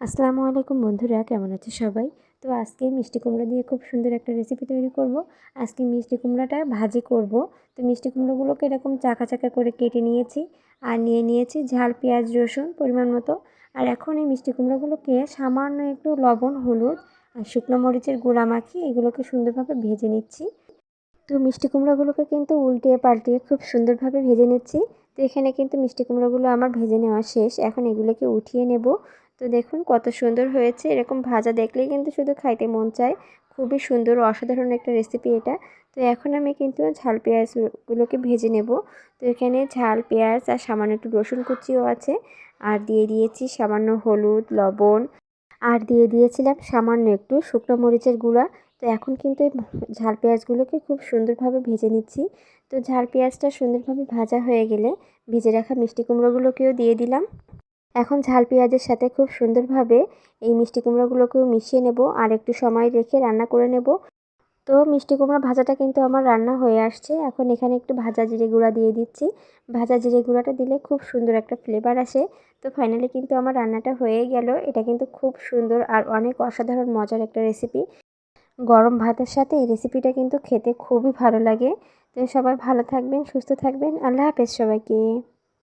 আসসালামু আলাইকুম বন্ধুরা, কেমন আছে সবাই? তো আজকে মিষ্টি কুমড়া দিয়ে খুব সুন্দর একটা রেসিপি তৈরি করব। আজকে মিষ্টি কুমড়াটা ভাজি করব। তো মিষ্টি কুমড়োগুলোকে এরকম চাকা চাকা করে কেটে নিয়েছি আর নিয়েছি ঝাল পেঁয়াজ রসুন পরিমাণ মতো। আর এখন এই মিষ্টি কুমড়োগুলোকে সামান্য একটু লবণ হলুদ আর শুকনো মরিচের গুঁড়া মাখিয়ে এগুলোকে সুন্দরভাবে ভেজে নিচ্ছি। তো মিষ্টি কুমড়োগুলোকে কিন্তু উল্টিয়ে পাল্টিয়ে খুব সুন্দরভাবে ভেজে নিচ্ছি। তো এখানে কিন্তু মিষ্টি কুমড়োগুলো আমার ভেজে নেওয়া শেষ। এখন এগুলোকে উঠিয়ে নেব। তো দেখুন কত সুন্দর হয়েছে, এরকম ভাজা দেখলেই কিন্তু শুধু খাইতে মন চায়। খুবই সুন্দর অসাধারণ একটা রেসিপি এটা। তো এখন আমি কিন্তু ঝাল পেঁয়াজগুলোকে ভেজে নেব। তো এখানে ঝাল পেঁয়াজ আর সামান্য একটু রসুন কুচিও আছে, আর দিয়ে দিয়েছি সামান্য হলুদ লবণ, আর দিয়ে দিয়েছিলাম সামান্য একটু শুকনো মরিচের গুঁড়া। তো এখন কিন্তু এই ঝাল পেঁয়াজগুলোকে খুব সুন্দরভাবে ভেজে নিচ্ছি। তো ঝাল পেঁয়াজটা সুন্দরভাবে ভাজা হয়ে গেলে ভেজে রাখা মিষ্টি কুমড়োগুলোকেও দিয়ে দিলাম। এখন ঝাল পেঁয়াজের সাথে খুব সুন্দরভাবে এই মিষ্টি কুমড়োগুলোকেও মিশিয়ে নেব আর একটু সময় রেখে রান্না করে নেব। তো মিষ্টি কুমড়া ভাজাটা কিন্তু আমার রান্না হয়ে আসছে। এখন এখানে একটু ভাজা জিরে গুঁড়া দিয়ে দিচ্ছি। ভাজা জিরে গুঁড়াটা দিলে খুব সুন্দর একটা ফ্লেভার আসে। তো ফাইনালি কিন্তু আমার রান্নাটা হয়ে গেল। এটা কিন্তু খুব সুন্দর আর অনেক অসাধারণ মজার একটা রেসিপি। গরম ভাতের সাথে এই রেসিপিটা কিন্তু খেতে খুবই ভালো লাগে। তো সবাই ভালো থাকবেন, সুস্থ থাকবেন। আল্লাহ হাফেজ সবাইকে।